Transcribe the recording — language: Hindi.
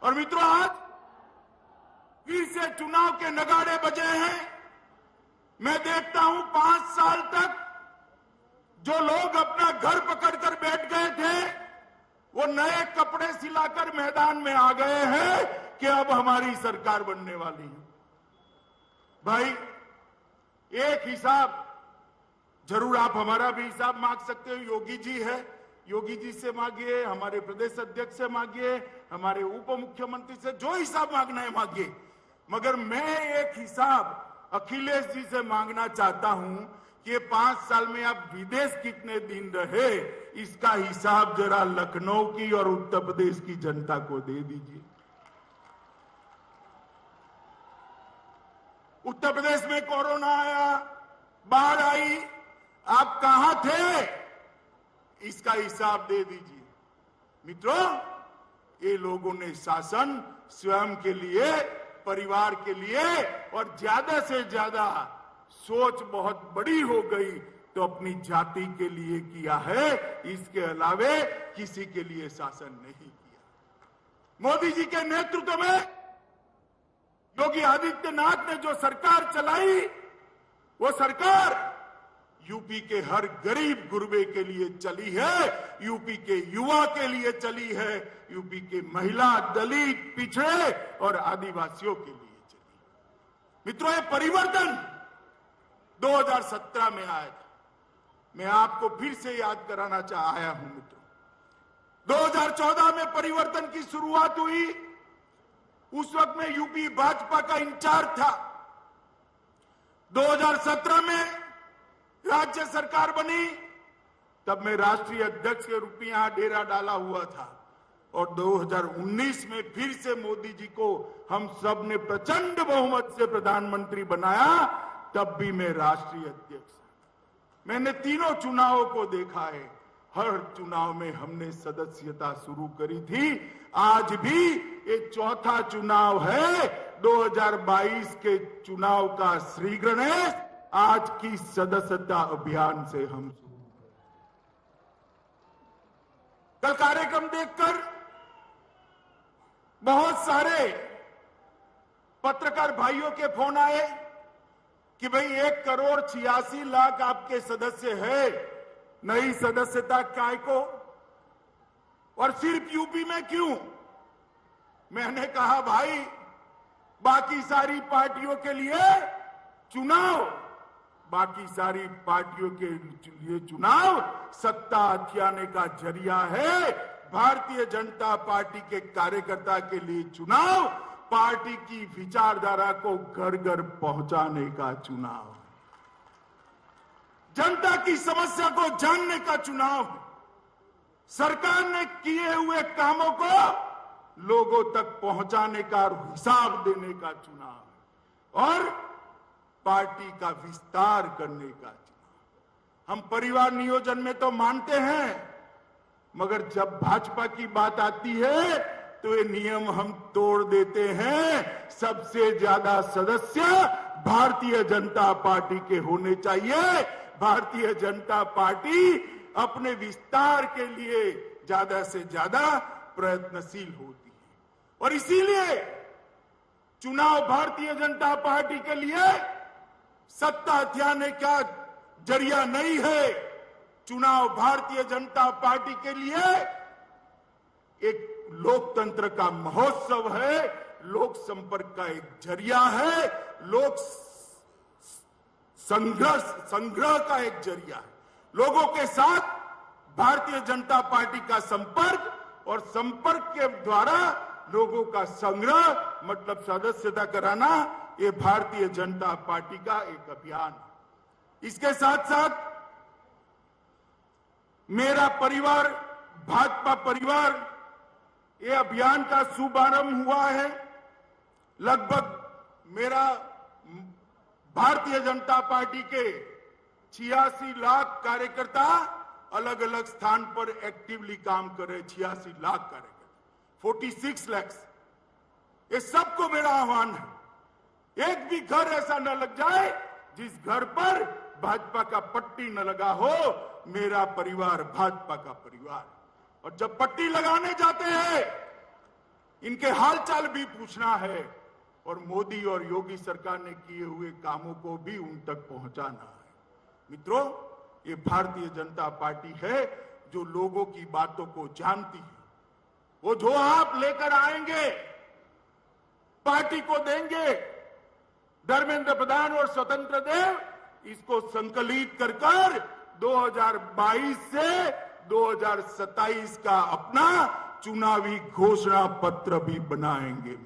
और मित्रों, आज फिर से चुनाव के नगाड़े बजे हैं। मैं देखता हूं 5 साल तक जो लोग अपना घर पकड़कर बैठ गए थे, वो नए कपड़े सिलाकर मैदान में आ गए हैं कि अब हमारी सरकार बनने वाली है। भाई, एक हिसाब जरूर आप हमारा भी हिसाब मांग सकते हो। योगी जी है, योगी जी से मांगिए, हमारे प्रदेश अध्यक्ष से मांगिए, हमारे उप मुख्यमंत्री से, जो हिसाब मांगना है मांगिए। मगर मैं एक हिसाब अखिलेश जी से मांगना चाहता हूं कि 5 साल में आप विदेश कितने दिन रहे, इसका हिसाब जरा लखनऊ की और उत्तर प्रदेश की जनता को दे दीजिए। उत्तर प्रदेश में कोरोना आया, बाढ़ आई, आप कहां थे, इसका हिसाब दे दीजिए। मित्रों, ये लोगों ने शासन स्वयं के लिए, परिवार के लिए और ज्यादा से ज्यादा सोच बहुत बड़ी हो गई तो अपनी जाति के लिए किया है, इसके अलावे किसी के लिए शासन नहीं किया। मोदी जी के नेतृत्व में योगी आदित्यनाथ ने जो सरकार चलाई, वो सरकार यूपी के हर गरीब गुरबे के लिए चली है, यूपी के युवा के लिए चली है, यूपी के महिला, दलित, पिछड़े और आदिवासियों के लिए चली। मित्रों, ये परिवर्तन 2017 में आया था। मैं आपको फिर से याद कराना आया हूं मित्रों। 2014 में परिवर्तन की शुरुआत हुई। उस वक्त में यूपी भाजपा का इंचार्ज था। 2017 में राज्य सरकार बनी, तब मैं राष्ट्रीय अध्यक्ष के रूप में यहां डेरा डाला हुआ था। और 2019 में फिर से मोदी जी को हम सब ने प्रचंड बहुमत से प्रधानमंत्री बनाया, तब भी मैं राष्ट्रीय अध्यक्ष। मैंने तीनों चुनावों को देखा है। हर चुनाव में हमने सदस्यता शुरू करी थी। आज भी ये चौथा चुनाव है। 2022 के चुनाव का श्री गणेश आज की सदस्यता अभियान से हम शुरू करें। कल कार्यक्रम देखकर बहुत सारे पत्रकार भाइयों के फोन आए कि भाई 1,86,00,000 आपके सदस्य है, नई सदस्यता काय को, और सिर्फ यूपी में क्यों? मैंने कहा भाई, बाकी सारी पार्टियों के लिए चुनाव, बाकी सारी पार्टियों के लिए चुनाव सत्ता हथियाने का जरिया है। भारतीय जनता पार्टी के कार्यकर्ता के लिए चुनाव पार्टी की विचारधारा को घर घर पहुंचाने का चुनाव, जनता की समस्या को जानने का चुनाव, सरकार ने किए हुए कामों को लोगों तक पहुंचाने का और हिसाब देने का चुनाव, और पार्टी का विस्तार करने का चुनाव। हम परिवार नियोजन में तो मानते हैं, मगर जब भाजपा की बात आती है तो ये नियम हम तोड़ देते हैं। सबसे ज्यादा सदस्य भारतीय जनता पार्टी के होने चाहिए। भारतीय जनता पार्टी अपने विस्तार के लिए ज्यादा से ज्यादा प्रयत्नशील होती है, और इसीलिए चुनाव भारतीय जनता पार्टी के लिए सत्ता हथियाने का जरिया नहीं है। चुनाव भारतीय जनता पार्टी के लिए एक लोकतंत्र का महोत्सव है, लोक संपर्क का एक जरिया है, लोक संग्रह का एक जरिया है। लोगों के साथ भारतीय जनता पार्टी का संपर्क, और संपर्क के द्वारा लोगों का संग्रह, मतलब सदस्यता कराना, ये भारतीय जनता पार्टी का एक अभियान है। इसके साथ साथ मेरा परिवार, भाजपा परिवार, ये अभियान का शुभारंभ हुआ है। लगभग मेरा भारतीय जनता पार्टी के 86 लाख कार्यकर्ता अलग अलग स्थान पर एक्टिवली काम कर रहे। 86 लाख कार्यकर्ता, 46 लाख। ये सबको मेरा आह्वान है, एक भी घर ऐसा न लग जाए जिस घर पर भाजपा का पट्टी न लगा हो। मेरा परिवार भाजपा का परिवार, और जब पट्टी लगाने जाते हैं, इनके हालचाल भी पूछना है और मोदी और योगी सरकार ने किए हुए कामों को भी उन तक पहुंचाना है। मित्रों, ये भारतीय जनता पार्टी है जो लोगों की बातों को जानती है। वो जो आप लेकर आएंगे, पार्टी को देंगे, धर्मेंद्र प्रधान और स्वतंत्र देव इसको संकलित कर 2022 से 2027 का अपना चुनावी घोषणा पत्र भी बनाएंगे।